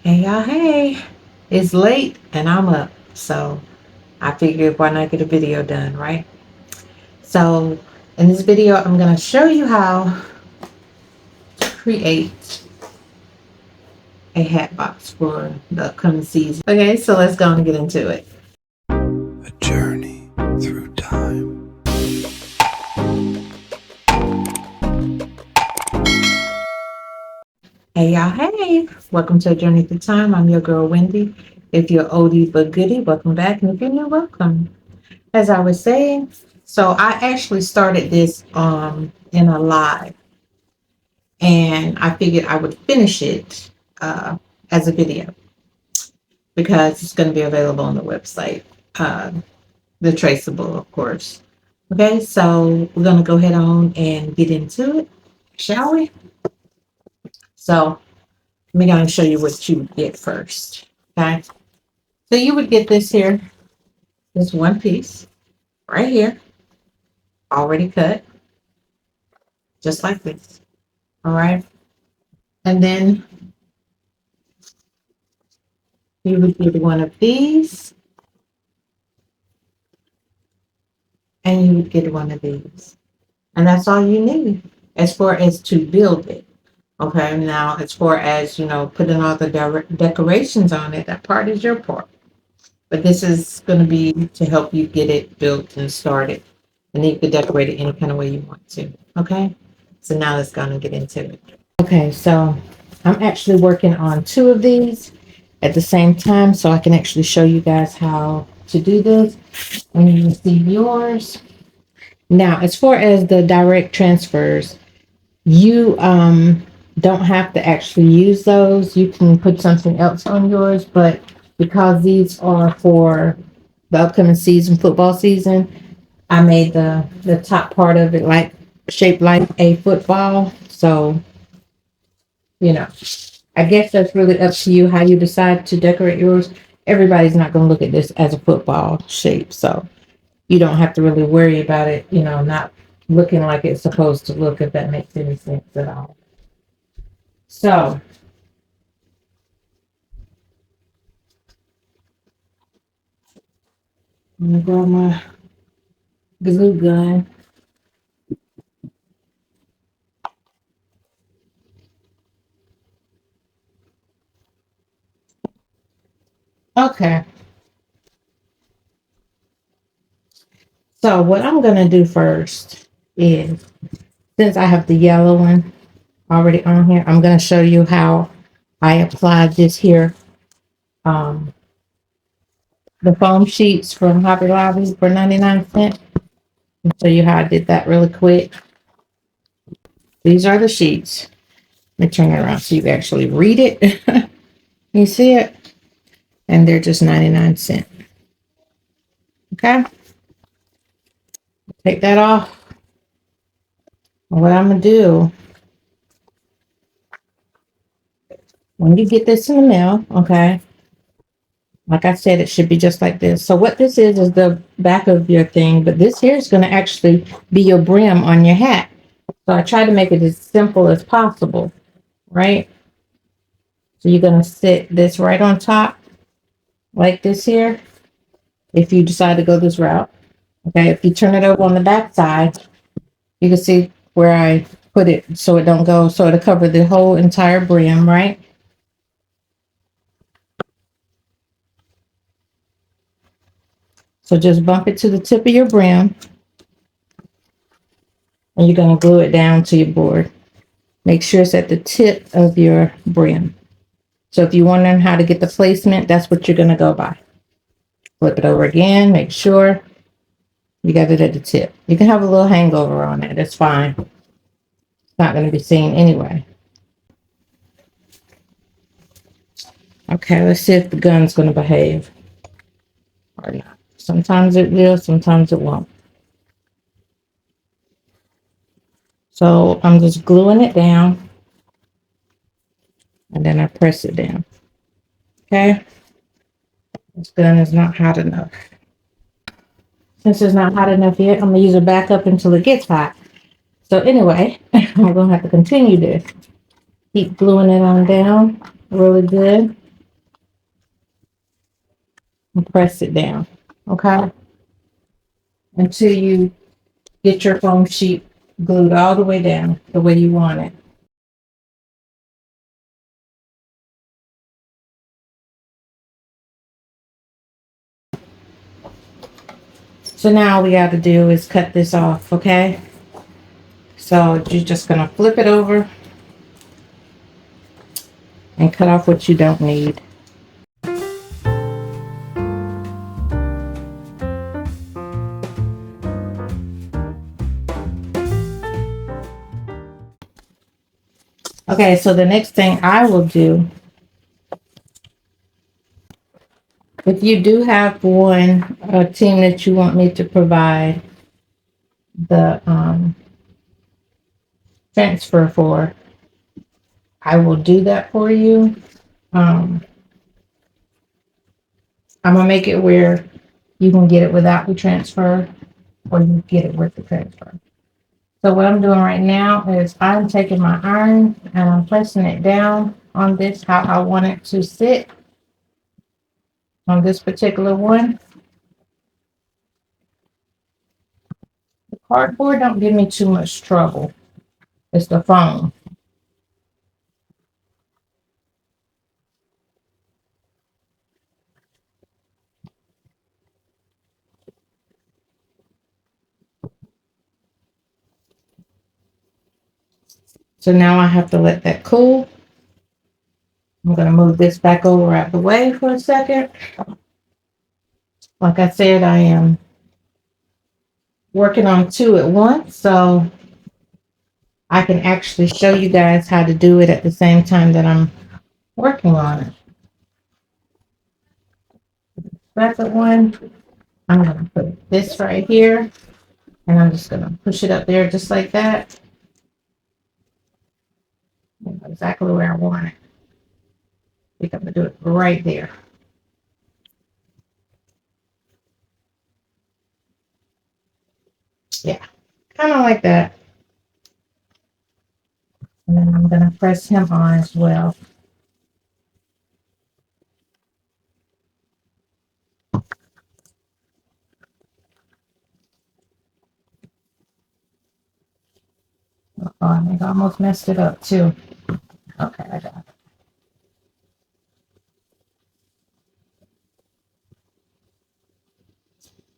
Hey y'all, hey. It's late and I'm up. So I figured why not get a video done, right? So in this video, I'm going to show you how to create a hat box for the upcoming season. Okay, so let's go and get into it. A journey through time. Hey y'all, hey. Welcome to A Journey Through Time. I'm your girl, Wendy. If you're oldie but goodie, welcome back. And if you're new, welcome. As I was saying, so I actually started this in a live. And I figured I would finish it as a video because it's going to be available on the website, uh, the traceable, of course. Okay, so we're going to go ahead on and get into it, shall we? So I'm going to show you what you would get first. Okay, so you would get this here, this one piece right here, already cut, just like this. All right, and then you would get one of these, and you would get one of these. And that's all you need as far as to build it. Okay, now as far as putting all the decorations on it, that part is your part. But this is going to be to help you get it built and started. And you can decorate it any kind of way you want to. Okay, so now let's go and get into it. Okay, so I'm actually working on two of these at the same time, so I can actually show you guys how to do this. And you can see yours. Now, as far as the direct transfers, you don't have to actually use those. You can put something else on yours, but because these are for the upcoming season, football season, I made the top part of it like shaped like a football. So, you know, I guess that's really up to you how you decide to decorate yours. Everybody's not going to look at this as a football shape, so you don't have to really worry about it, not looking like it's supposed to look, if that makes any sense at all. So I'm gonna grab my glue gun. Okay. So what I'm gonna do first is, since I have the yellow one already on here, I'm gonna show you how I applied this here. Um, the foam sheets from Hobby Lobby for 99¢. I'll show you how I did that really quick. These are the sheets. Let me turn it around so you can actually read it. You see it? And they're just 99¢. Okay. Take that off. And what I'm gonna do, when you get this in the mail, okay, like I said, it should be just like this. So what this is the back of your thing, but this here is going to actually be your brim on your hat. So I try to make it as simple as possible, right? So you're going to sit this right on top like this here, if you decide to go this route. Okay, if you turn it over on the back side, you can see where I put it so it don't go, so it'll cover the whole entire brim, right? So just bump it to the tip of your brim, and you're going to glue it down to your board. Make sure it's at the tip of your brim. So if you're wondering how to get the placement, that's what you're going to go by. Flip it over again. Make sure you got it at the tip. You can have a little hangover on it. That's fine. It's not going to be seen anyway. Okay, let's see if the gun's going to behave or not. Sometimes it will, sometimes it won't. So I'm just gluing it down, and then I press it down. Okay. This gun is not hot enough. Since it's not hot enough yet, I'm going to use it back up until it gets hot. So anyway, I'm going to have to continue this. Keep gluing it on down really good. and press it down. Okay? Until you get your foam sheet glued all the way down the way you want it. So now all we got to do is cut this off, okay? So you're just going to flip it over and cut off what you don't need. Okay, so the next thing I will do, if you do have a team that you want me to provide the transfer for, I will do that for you. Um, I'm gonna make it where you can get it without the transfer, or you get it with the transfer. So what I'm doing right now is I'm taking my iron and I'm pressing it down on this how I want it to sit on this particular one. The cardboard don't give me too much trouble. It's the foam. So now I have to let that cool. I'm going to move this back over out the way for a second. Like I said, I am working on two at once, so I can actually show you guys how to do it at the same time that I'm working on it. Second one, I'm going to put this right here, and I'm just going to push it up there just like that. Exactly where I want it. I think I'm going to do it right there. Yeah, kind of like that. And then I'm going to press him on as well. Oh, I think I almost messed it up too. Okay, I got it.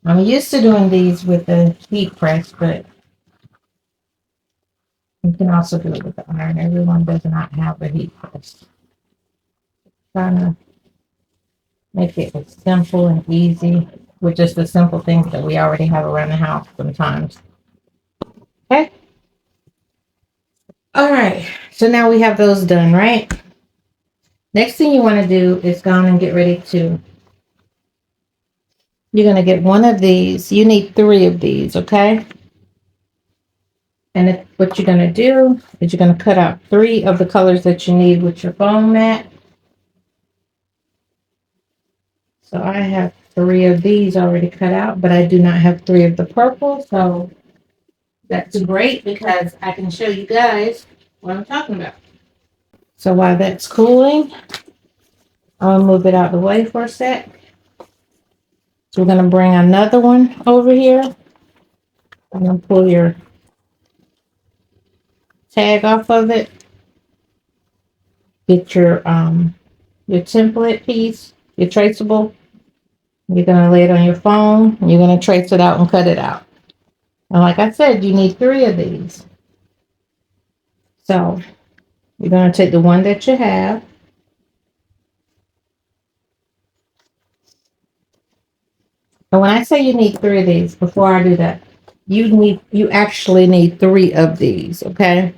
I'm used to doing these with the heat press, but you can also do it with the iron. Everyone does not have a heat press. Trying to make it as simple and easy with just the simple things that we already have around the house sometimes. Okay. All right. So now we have those done, right? Next thing you want to do is go on and get ready to. You're going to get one of these. You need 3 of these, okay? And what you're going to do is you're going to cut out 3 of the colors that you need with your foam mat. So I have 3 of these already cut out, but I do not have 3 of the purple. So that's great because I can show you guys what I'm talking about. So while that's cooling, I'll move it out the way for a sec. So we're going to bring another one over here. I'm going to pull your tag off of it. Get your template piece, your traceable. You're going to lay it on your phone. You're going to trace it out and cut it out. And like I said, you need 3 of these. So you're going to take the one that you have. And when I say you need 3 of these, before I do that, you actually need 3 of these, okay?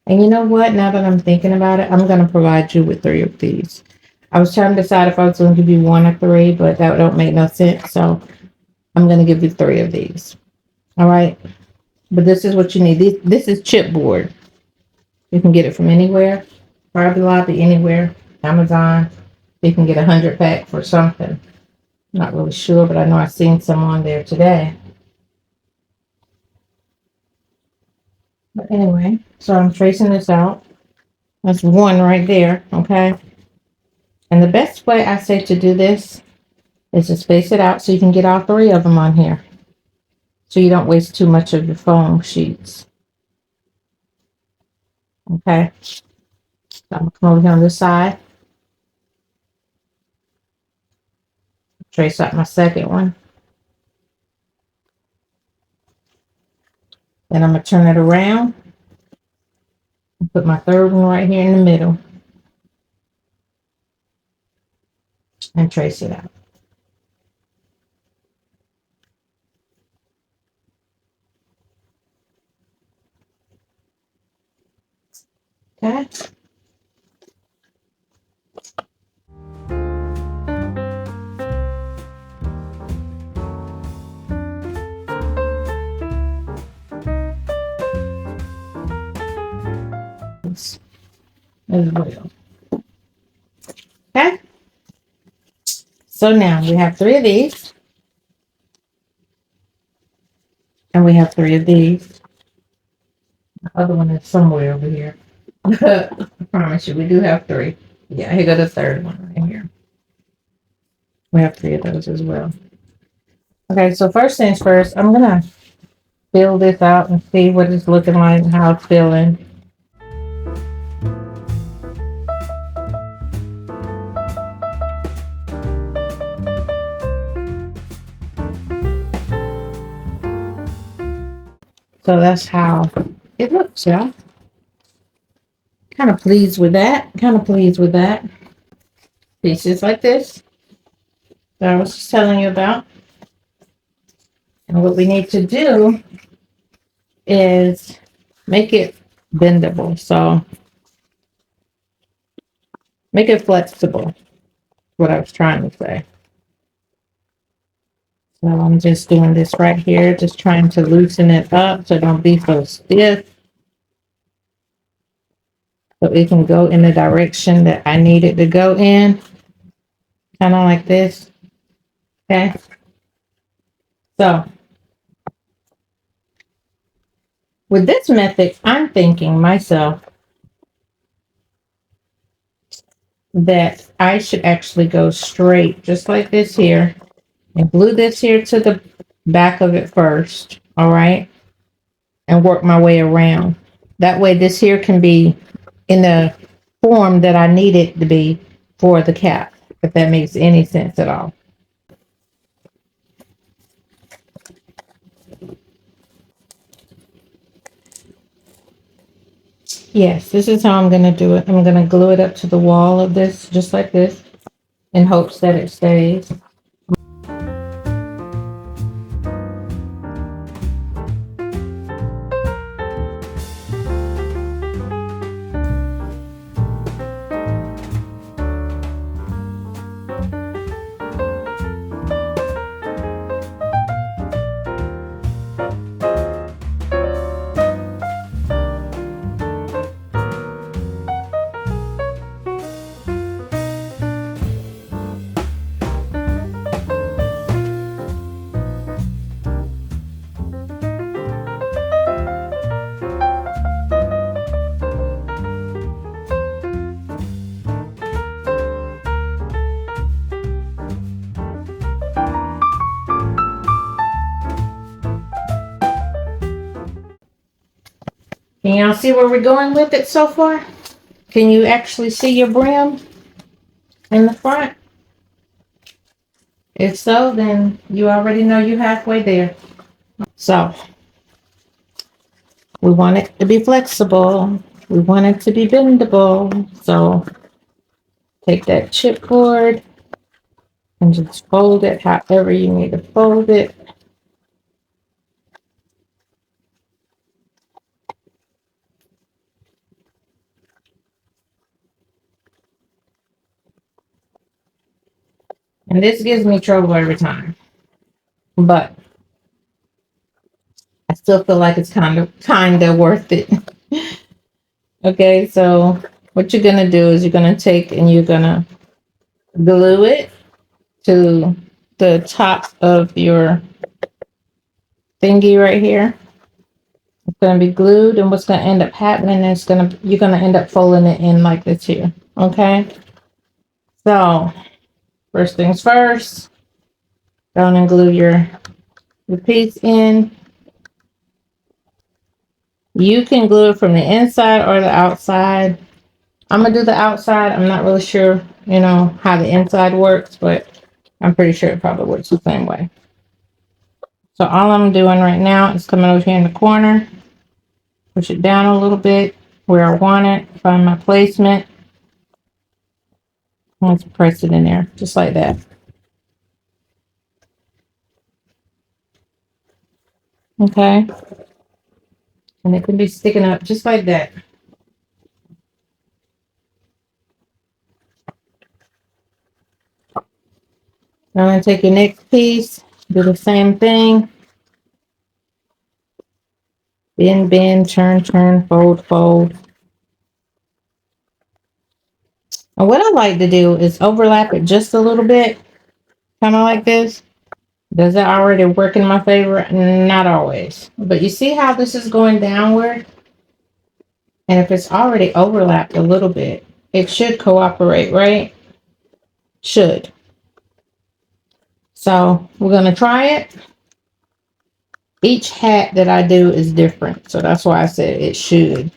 And you know what? Now that I'm thinking about it, I'm going to provide you with 3 of these. I was trying to decide if I was going to give you 1 or 3, but that don't make no sense. So I'm going to give you 3 of these. All right. But this is what you need. This is chipboard. You can get it from anywhere. Hobby Lobby, anywhere. Amazon. You can get 100 pack for something. Not really sure, but I know I've seen some on there today. But anyway, so I'm tracing this out. That's 1 right there, okay? And the best way I say to do this is to space it out so you can get all three of them on here. So you don't waste too much of your foam sheets. Okay. So I'm gonna come over here on this side. Trace out my second one. Then I'm gonna turn it around and put my third one right here in the middle and trace it out. Okay. As well. Okay. So now we have three of these. And we have three of these. The other one is somewhere over here. I promise you, we do have three. Yeah, here go the third one right here. We have three of those as well. Okay, so first things first, I'm gonna fill this out and see what it's looking like and how it's feeling. So that's how it looks, y'all. Kind of pleased with that. Kind of pleased with that. Pieces like this that I was just telling you about. And what we need to do is make it bendable. So make it flexible. What I was trying to say. So I'm just doing this right here, just trying to loosen it up so it don't be so stiff. So it can go in the direction that I need it to go in. Kind of like this. Okay. So with this method, I'm thinking myself that I should actually go straight, just like this here, and glue this here to the back of it first. All right. And work my way around. That way this here can be in the form that I need it to be for the cap, if that makes any sense at all. Yes, this is how I'm going to do it. I'm going to glue it up to the wall of this, just like this, in hopes that it stays. Can y'all see where we're going with it so far? Can you actually see your brim in the front? If so, then you already know you're halfway there. So we want it to be flexible. We want it to be bendable. So take that chipboard and just fold it however you need to fold it. And this gives me trouble every time. But I still feel like it's kind of worth it. Okay, so what you're gonna do is you're gonna take and you're gonna glue it to the top of your thingy right here. It's gonna be glued, and what's gonna end up happening is you're gonna end up folding it in like this here. Okay. So first things first, go and glue your piece in. You can glue it from the inside or the outside. I'm gonna do the outside. I'm not really sure, how the inside works, but I'm pretty sure it probably works the same way. So all I'm doing right now is coming over here in the corner, push it down a little bit where I want it, find my placement. Let's press it in there, just like that. Okay. And it can be sticking up just like that. Now I'm going to take your next piece, do the same thing. Bend, bend, turn, turn, fold, fold. And what I like to do is overlap it just a little bit, kind of like this. Does it already work in my favor? Not always. But you see how this is going downward? And if it's already overlapped a little bit, it should cooperate, right? Should. So we're going to try it. Each hat that I do is different. So that's why I said it should.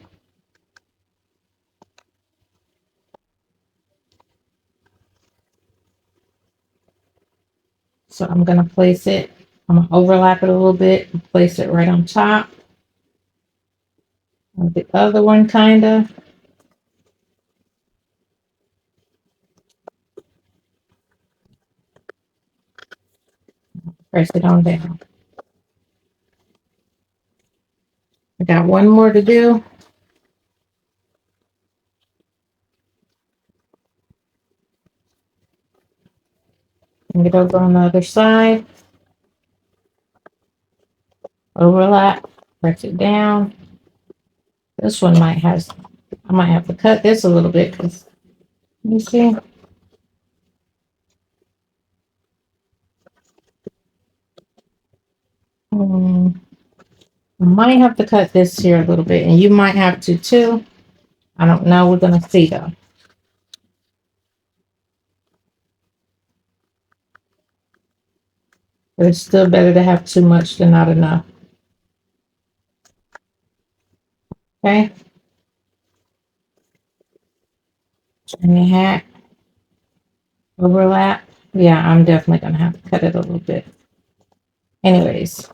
So I'm going to place it. I'm going to overlap it a little bit and place it right on top of the other one, kind of. Press it on down. I got one more to do. And get over on the other side. Overlap. Press it down. This one I might have to cut this a little bit because, you see? I might have to cut this here a little bit, and you might have to too. I don't know. We're going to see though. But it's still better to have too much than not enough. Okay. Turn your hat. Overlap. Yeah, I'm definitely going to have to cut it a little bit. Anyways.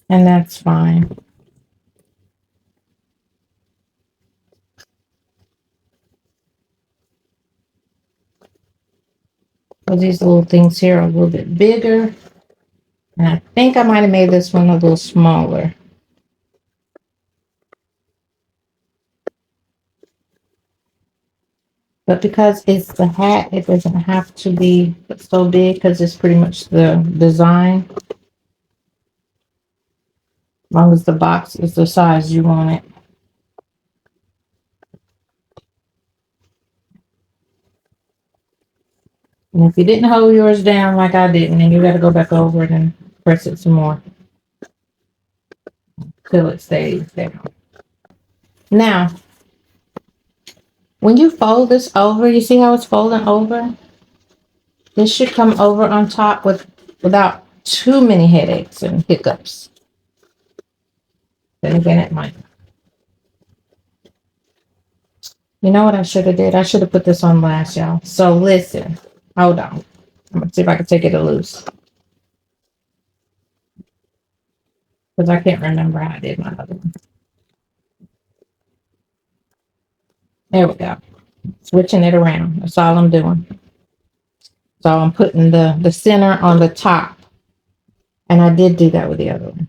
And that's fine. So these little things here are a little bit bigger. And I think I might have made this one a little smaller. But because it's the hat, it doesn't have to be so big because it's pretty much the design. As long as the box is the size you want it. And if you didn't hold yours down like I didn't, then you got to go back over it and press it some more till it stays down. Now, when you fold this over, you see how it's folding over? This should come over on top without too many headaches and hiccups. Then again, it might. You know what I should have did? I should have put this on last, y'all. So listen, hold on. I'm gonna see if I can take it loose. Because I can't remember how I did my other one. There we go. Switching it around. That's all I'm doing. So I'm putting the center on the top. And I did do that with the other one.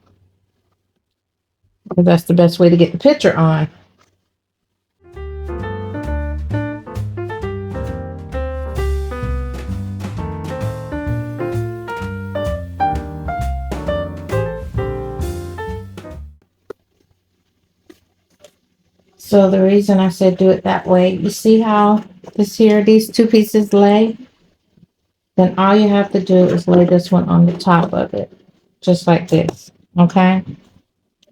Because that's the best way to get the picture on. So the reason I said do it that way, you see how these two pieces lay? Then all you have to do is lay this one on the top of it, just like this, okay?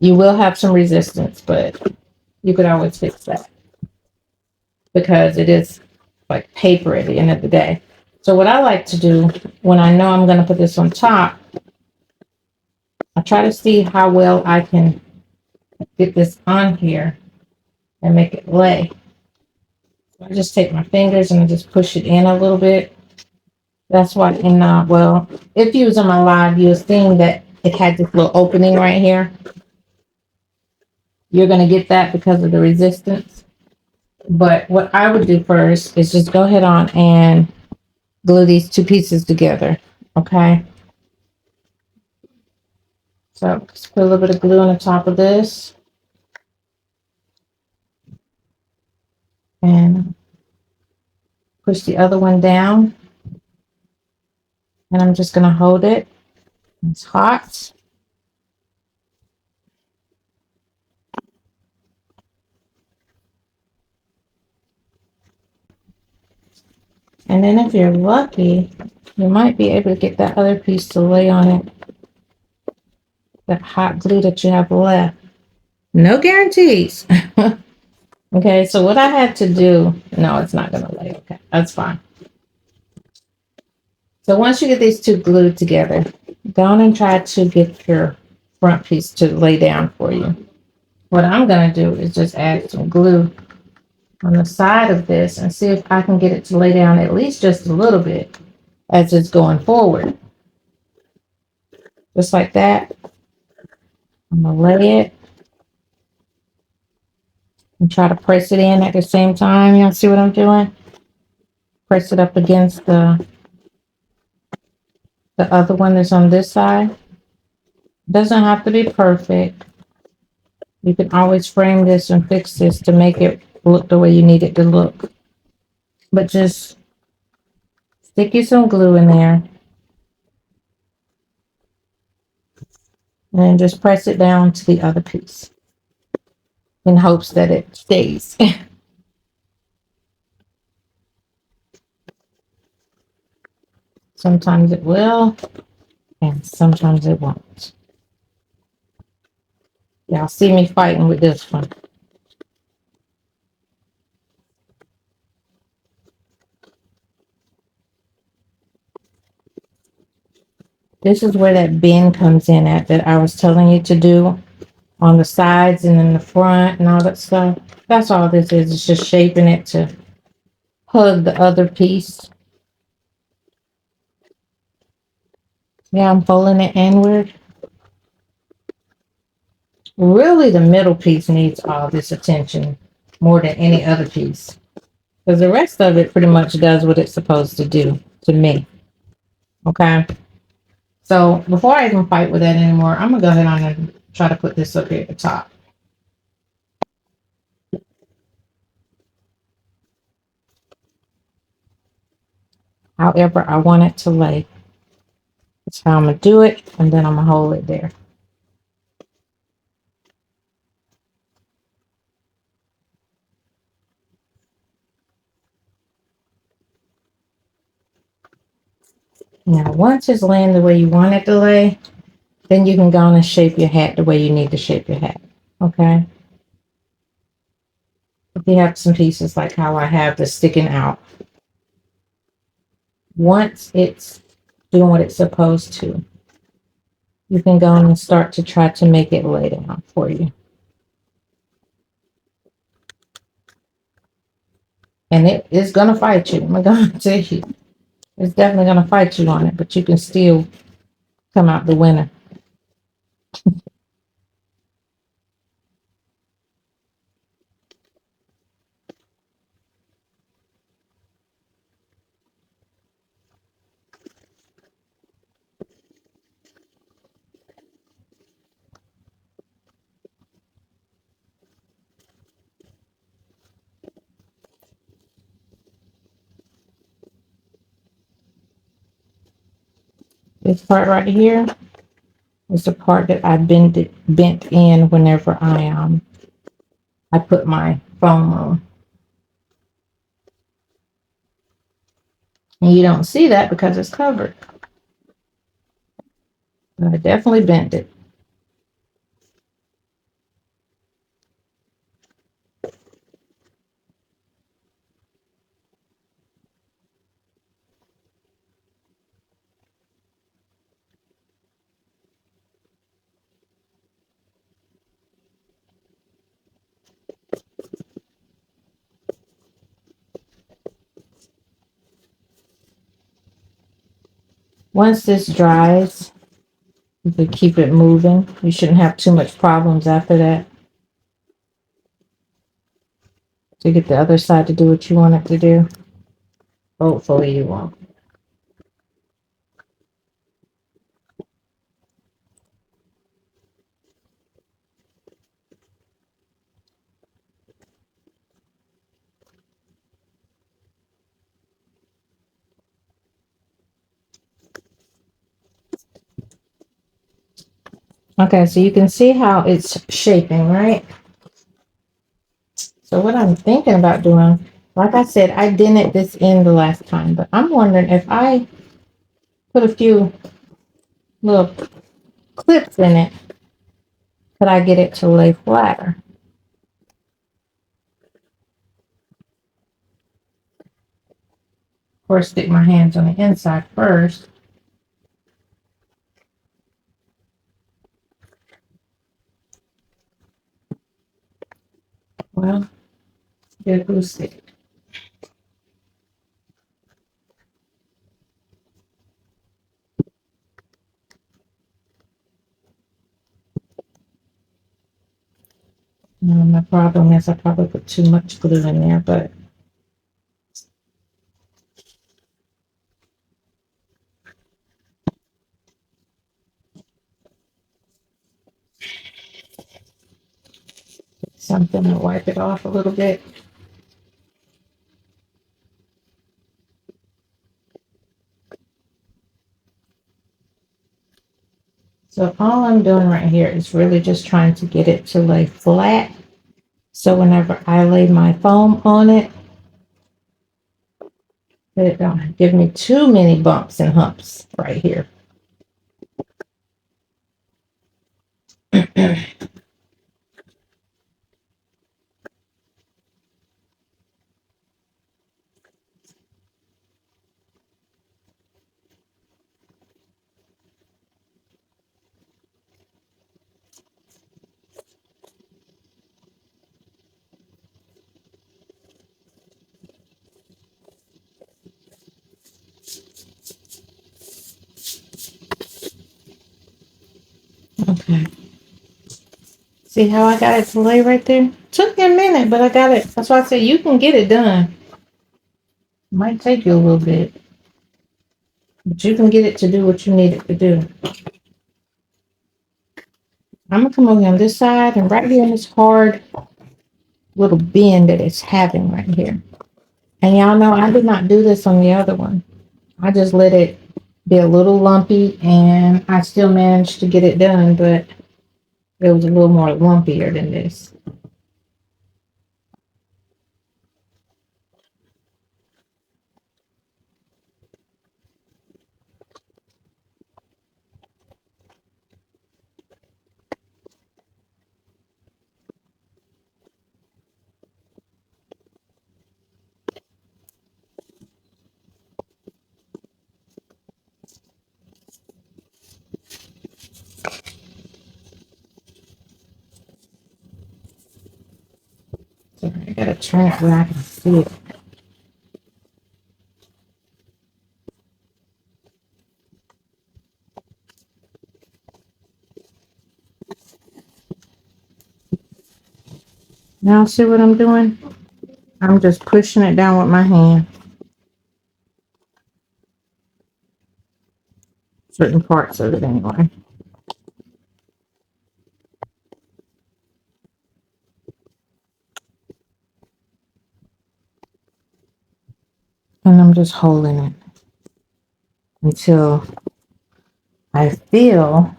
You will have some resistance, but you could always fix that because it is like paper at the end of the day. So what I like to do when I know I'm going to put this on top, I try to see how well I can get this on here and make it lay. So I just take my fingers and I just push it in a little bit. That's why well, if you was on my live, you was seeing that it had this little opening right here. You're going to get that because of the resistance. But what I would do first is just go ahead on and glue these two pieces together. Okay. So just put a little bit of glue on the top of this. And push the other one down. And I'm just going to hold it. It's hot. And then if you're lucky, you might be able to get that other piece to lay on it. That hot glue that you have left. No guarantees. Okay, so what I had to do, no, it's not going to lay. Okay, that's fine. So once you get these two glued together, go on and try to get your front piece to lay down for you. What I'm going to do is just add some glue on the side of this and see if I can get it to lay down at least just a little bit as it's going forward. Just like that. I'm going to lay it and try to press it in at the same time. Y'all see what I'm doing? Press it up against the other one that's on this side. Doesn't have to be perfect. You can always frame this and fix this to make it look the way you need it to look. But just stick you some glue in there. And then just press it down to the other piece. In hopes that it stays. Sometimes it will. And sometimes it won't. Y'all see me fighting with this one. This is where that bend comes in at that I was telling you to do on the sides and in the front and all that stuff. That's all this is. It's just shaping it to hug the other piece. Yeah, I'm folding it inward. Really, the middle piece needs all this attention more than any other piece. Because the rest of it pretty much does what it's supposed to do to me. Okay? So before I even fight with that anymore, I'm going to go ahead on and try to put this up here at the top. However I want it to lay. That's how I'm going to do it. And then I'm going to hold it there. Now, once it's laying the way you want it to lay, then you can go on and shape your hat the way you need to shape your hat. Okay? If you have some pieces like how I have this sticking out, once it's doing what it's supposed to, you can go on and start to try to make it lay down for you. And it is going to fight you. I'm going to tell you. It's definitely going to fight you on it, but you can still come out the winner. This part right here is the part that I bent in whenever I put my foam on. And you don't see that because it's covered. But I definitely bent it. Once this dries, you can keep it moving. You shouldn't have too much problems after that to get the other side to do what you want it to do. Hopefully you won't. Okay, so you can see how it's shaping, right? So what I'm thinking about doing, like I said, I didn't this in the last time, but I'm wondering if I put a few little clips in it, could I get it to lay flatter? Or stick my hands on the inside first. Well, get a glue stick. My problem is I probably put too much glue in there, but something to wipe it off a little bit. So all I'm doing right here is really just trying to get it to lay flat. So whenever I lay my foam on it, it don't give me too many bumps and humps right here. Okay. See how I got it to lay right there? Took me a minute, but I got it. That's why I said you can get it done. Might take you a little bit, but you can get it to do what you need it to do. I'm gonna come over on this side and right here in this hard little bend that it's having right here. And y'all know I did not do this on the other one. I just let it be a little lumpy and I still managed to get it done, but it was a little more lumpier than this. So I gotta turn it where I can see it. Now see what I'm doing? I'm just pushing it down with my hand. Certain parts of it anyway. And I'm just holding it until I feel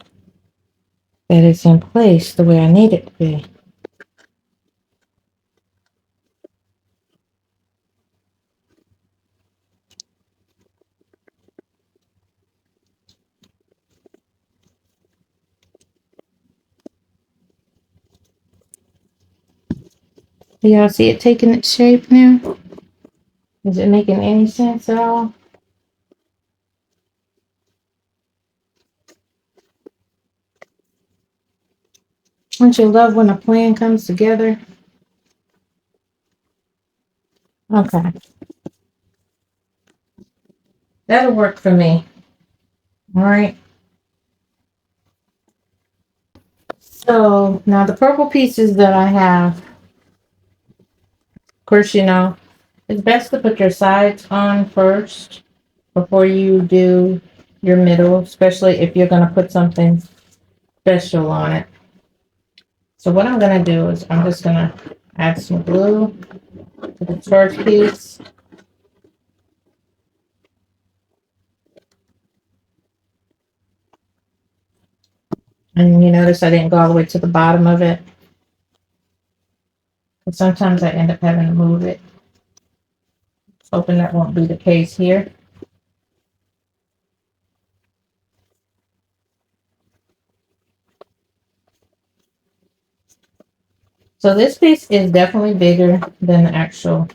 that it's in place the way I need it to be. Do y'all see it taking its shape now? Is it making any sense at all? Don't you love when a plan comes together? Okay. That'll work for me. All right. So now the purple pieces that I have, of course, it's best to put your sides on first before you do your middle, especially if you're going to put something special on it. So what I'm going to do is I'm just going to add some glue to the first piece. And you notice I didn't go all the way to the bottom of it. But sometimes I end up having to move it. Hoping that won't be the case here. So this piece is definitely bigger than the actual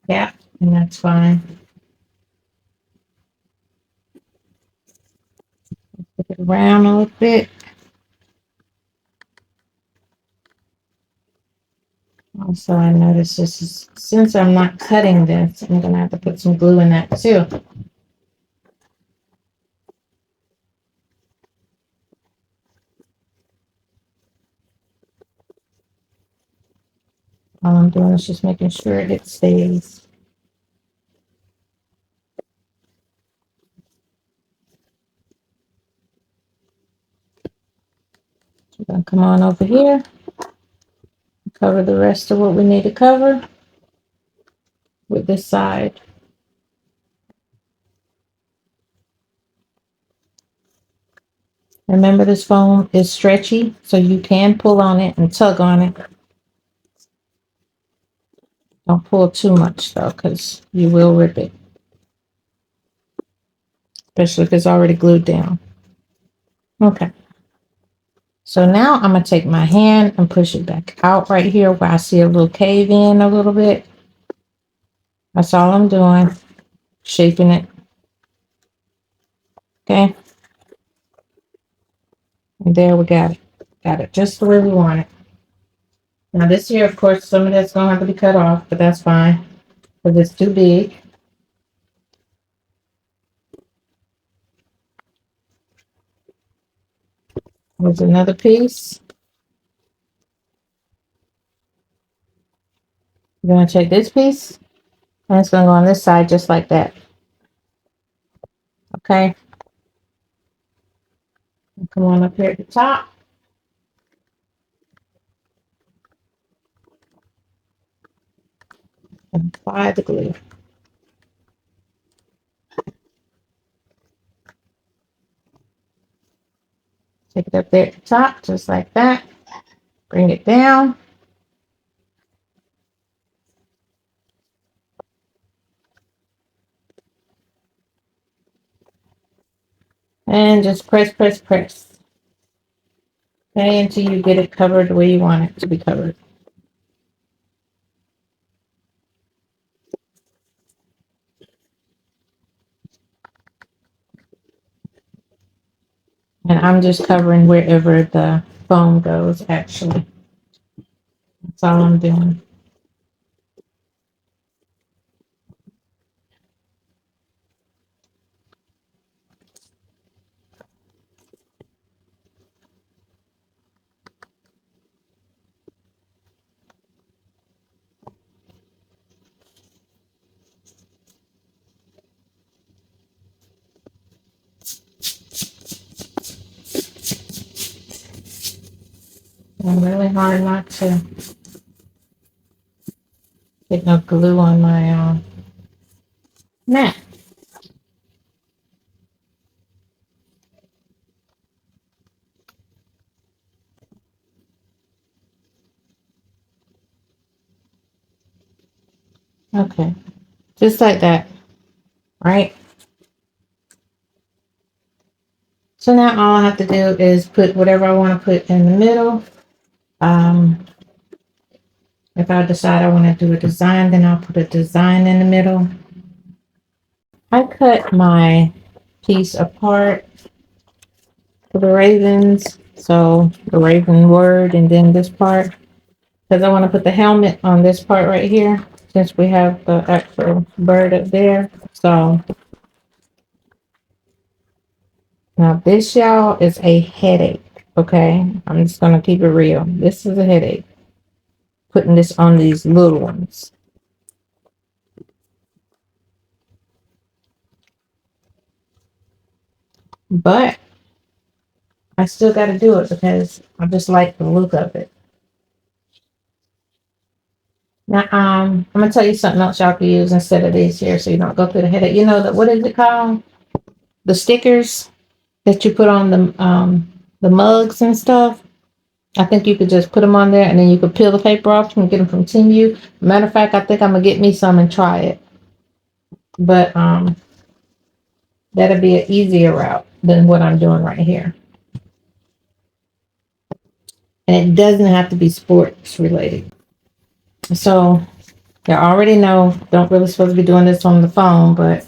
cap, and that's fine. Flip it around a little bit. Also, I notice this is, since I'm not cutting this, I'm going to have to put some glue in that too. All I'm doing is just making sure it stays. So we're going to come on over here, cover the rest of what we need to cover with this side. Remember, this foam is stretchy, so you can pull on it and tug on it. Don't pull too much though, because you will rip it, especially if it's already glued down. Okay. So now I'm going to take my hand and push it back out right here where I see a little cave in a little bit. That's all I'm doing, shaping it. Okay. And there we got it. Got it just the way we want it. Now this here, of course, some of that's going to have to be cut off, but that's fine because it's too big. There's another piece. You're going to take this piece and it's going to go on this side just like that. Okay. Come on up here at the top. And apply the glue. Take it up there at the top, just like that. Bring it down. And just press, press, press. Okay, until you get it covered the way you want it to be covered. And I'm just covering wherever the foam goes, actually. That's all I'm doing. I'm really hard not to get no glue on my mat. Okay, just like that, right? So now all I have to do is put whatever I want to put in the middle. If I decide I want to do a design, then I'll put a design in the middle. I cut my piece apart for the ravens. So the raven word and then this part. Because I want to put the helmet on this part right here. Since we have the actual bird up there. So Now this, y'all, is a headache. Okay, I'm just gonna keep it real. This is a headache. Putting this on these little ones. But I still got to do it because I just like the look of it. Now, I'm gonna tell you something else y'all can use instead of these here, so you don't go through the headache. You know that, what is it called? The stickers that you put on the mugs and stuff. I think you could just put them on there, and then you could peel the paper off. You can get them from Temu. Matter of fact, I think I'm gonna get me some and try it. But that'll be an easier route than what I'm doing right here. And it doesn't have to be sports related. So you already know, don't really supposed to be doing this on the phone, but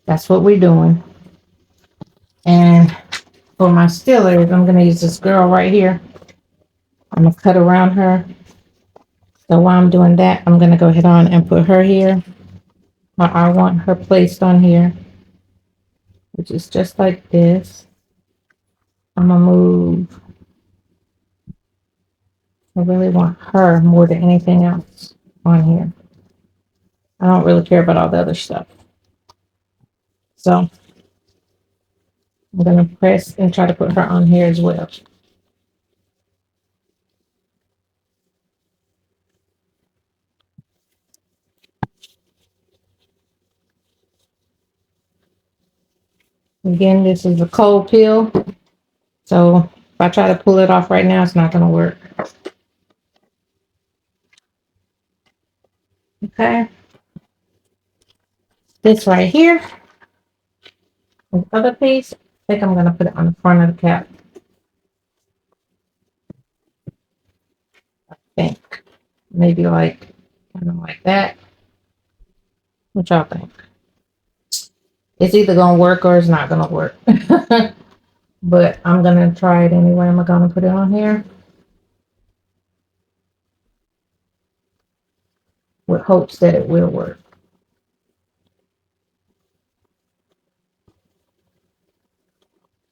that's what we're doing. And for my stillers, I'm going to use this girl right here. I'm going to cut around her. So while I'm doing that, I'm going to go ahead on and put her here. I want her placed on here, which is just like this. I'm going to move. I really want her more than anything else on here. I don't really care about all the other stuff. So I'm going to press and try to put her on here as well. Again, this is a cold peel. So if I try to pull it off right now, it's not going to work. Okay. This right here, the other piece, I think I'm going to put it on the front of the cap. I think. Maybe like, kind of like that. What y'all think? It's either going to work or it's not going to work. But I'm going to try it anyway. I'm going to put it on here with hopes that it will work.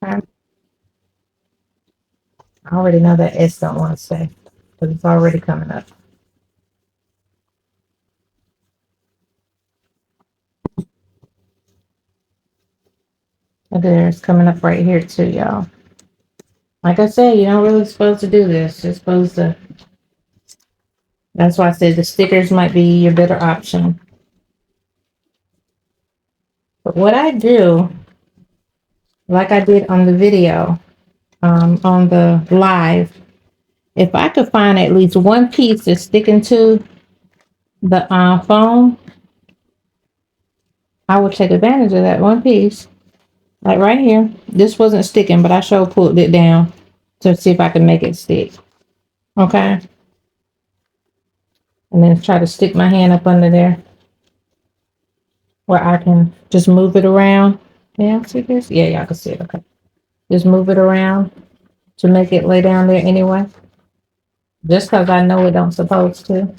Okay. I already know that S don't want to stay because it's already coming up. And there's coming up right here too, y'all. Like I said, you're not really supposed to do this. You're supposed to. That's why I said the stickers might be your better option. But what I do, like I did on the video, on the live, if I could find at least one piece that's sticking to the phone, I would take advantage of that one piece. Like right here, this wasn't sticking, but I sure pulled it down to see if I can make it stick. Okay. And then try to stick my hand up under there where I can just move it around. Yeah, see this? Yeah, y'all can see it. Okay. Just move it around to make it lay down there anyway. Just because I know it don't supposed to.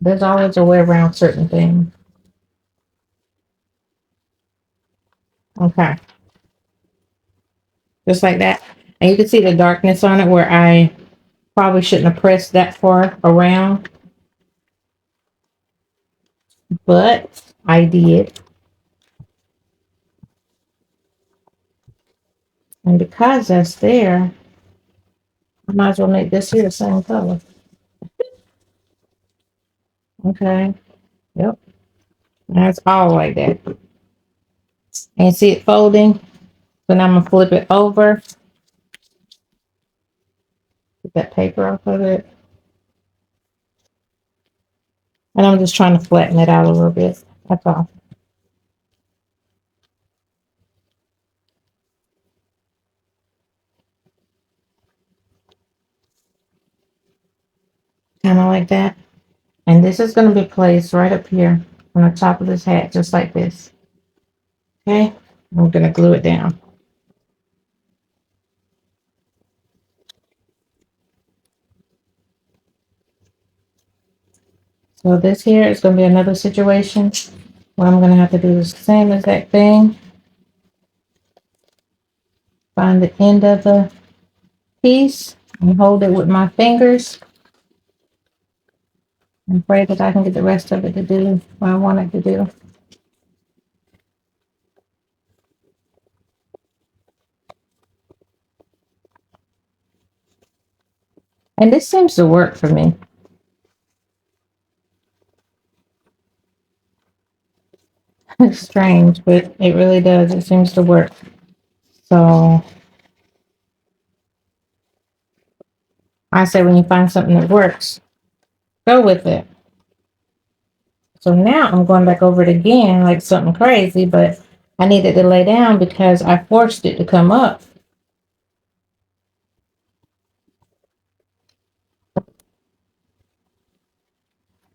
There's always a way around certain things. Okay. Just like that. And you can see the darkness on it where I probably shouldn't have pressed that far around. But I did. And because that's there, I might as well make this here the same color. Okay. Yep. That's all like that. And see it folding? So now I'm going to flip it over. Get that paper off of it. And I'm just trying to flatten it out a little bit. That's all. Kind of like that. And this is going to be placed right up here on the top of this hat, just like this. Okay. I'm going to glue it down. So this here is going to be another situation where I'm going to have to do the same exact thing. find the end of the piece and hold it with my fingers and pray that I can get the rest of it to do what I want it to do. And this seems to work for me. It's strange, but it really does. It seems to work. So I say when you find something that works, go with it. So now I'm going back over it again like something crazy, but I needed to lay down because I forced it to come up.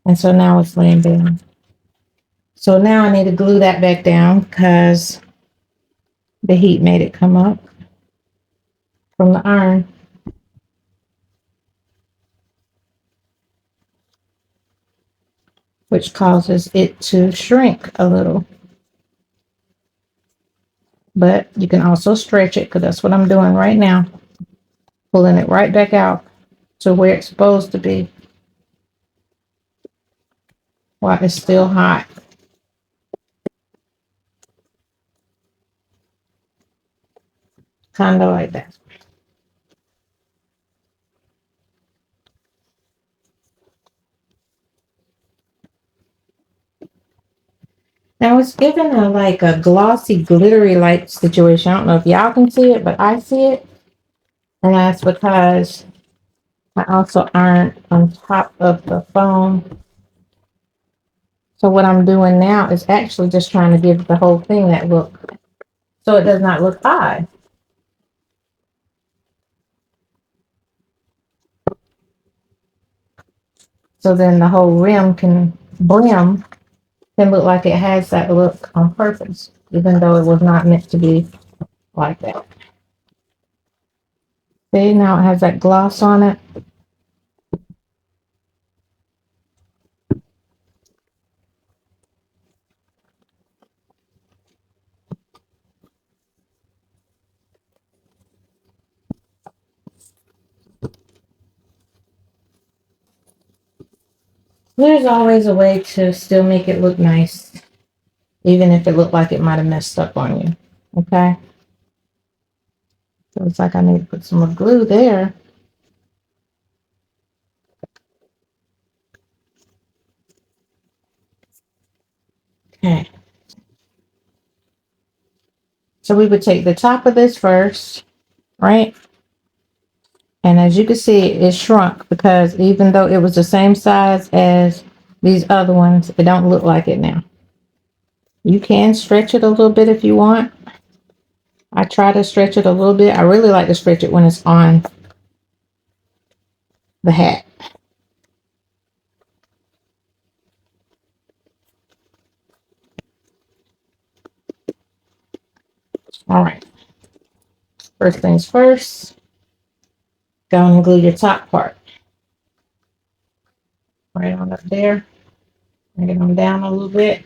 And so now it's laying down. So now I need to glue that back down because the heat made it come up from the iron. Which causes it to shrink a little. But you can also stretch it because that's what I'm doing right now. Pulling it right back out to where it's supposed to be while it's still hot. Kind of like that. Now it's giving a like a glossy, glittery like situation. I don't know if y'all can see it, but I see it. And that's because I also ironed on top of the foam. So what I'm doing now is actually just trying to give the whole thing that look so it does not look high. So then the whole brim can look like it has that look on purpose, even though it was not meant to be like that. See, now it has that gloss on it. There's always a way to still make it look nice, even if it looked like it might have messed up on you. Okay? So it's like I need to put some more glue there. Okay. So we would take the top of this first, right? And as you can see, it shrunk because even though it was the same size as these other ones, it don't look like it now. You can stretch it a little bit if you want. I try to stretch it a little bit. I really like to stretch it when it's on the hat. All right. First things first, go and glue your top part. Right on up there. Bring it on down a little bit.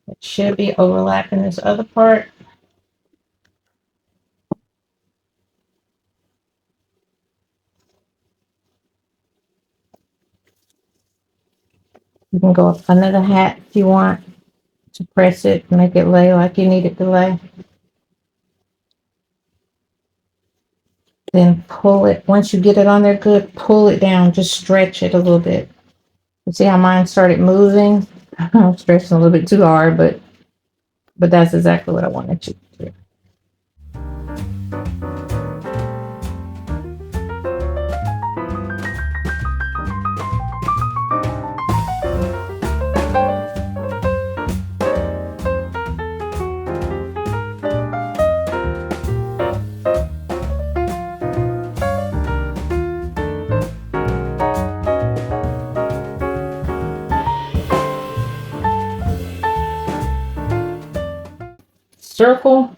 It should be overlapping this other part. You can go up under the hat if you want to press it, make it lay like you need it to lay. Then pull it. Once you get it on there good, pull it down. Just stretch it a little bit. You see how mine started moving? I'm stretching a little bit too hard, but that's exactly what I wanted you to do. Circle.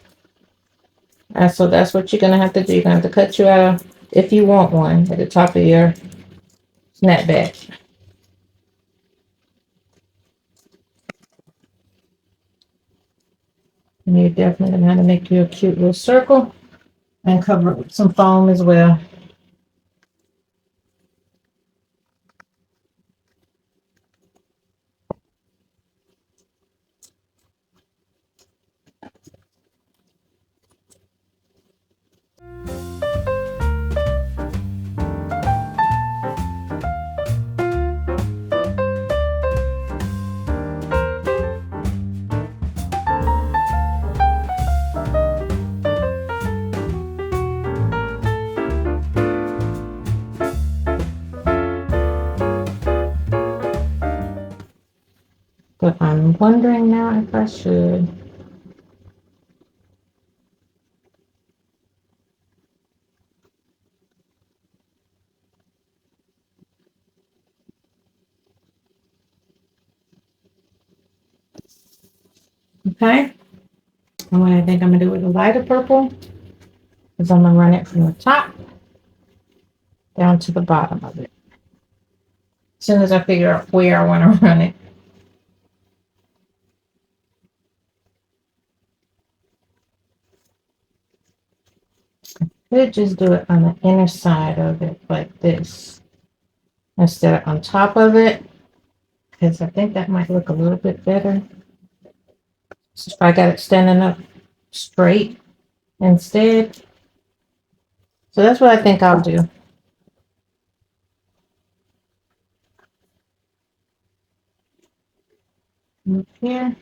And so that's what you're gonna have to do. You're gonna have to cut you out if you want one at the top of your snapback. And you're definitely gonna have to make you a cute little circle and cover it with some foam as well. But I'm wondering now if I should. Okay. And what I think I'm gonna do with the lighter purple is I'm gonna run it from the top down to the bottom of it. As soon as I figure out where I want to run it. Could just do it on the inner side of it like this instead of on top of it, because I think that might look a little bit better. So if I got it standing up straight instead. So that's what I think I'll do. Up here.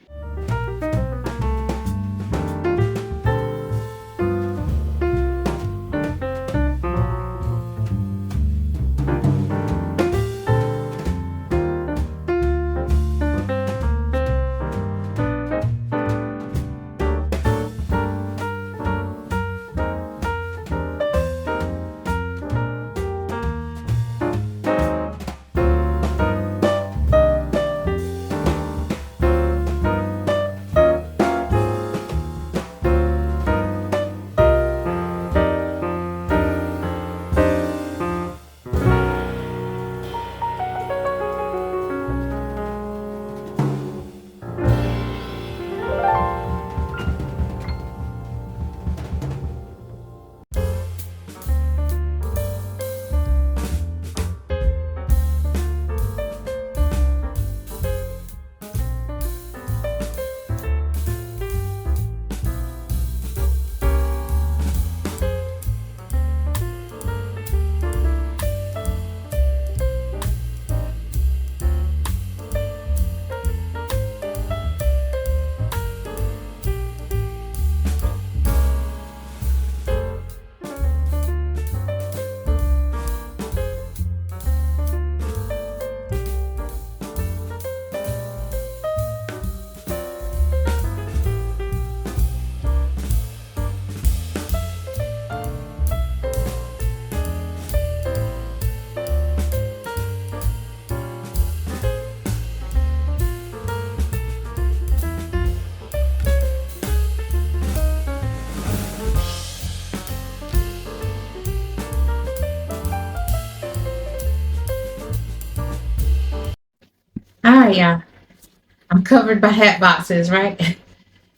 All right, yeah. I'm covered by hat boxes, right?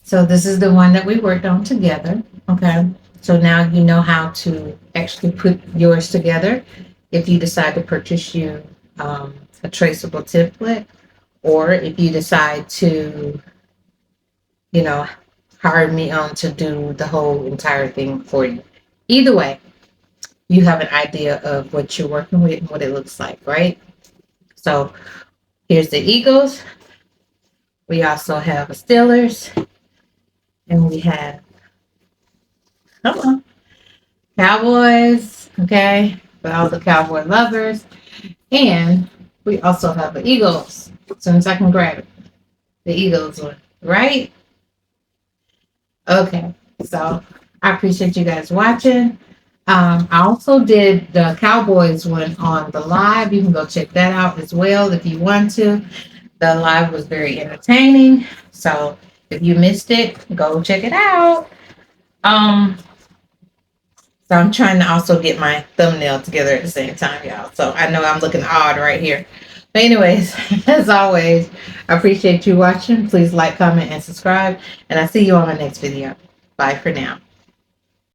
So this is the one that we worked on together. Okay. So now you know how to actually put yours together if you decide to purchase you a traceable template, or if you decide to, you know, hire me on to do the whole entire thing for you. Either way, you have an idea of what you're working with and what it looks like, right? So here's the Eagles. We also have a Steelers, and we have, come on, Cowboys, okay, for all the Cowboy lovers. And we also have the Eagles. As soon as I can grab it, the Eagles one, right? Okay, so I appreciate you guys watching. I also did the Cowboys one on the live. You can go check that out as well if you want to. The live was very entertaining. So if you missed it, go check it out. So I'm trying to also get my thumbnail together at the same time, y'all. So I know I'm looking odd right here. But anyways, as always, I appreciate you watching. Please like, comment, and subscribe. And I'll see you on my next video. Bye for now.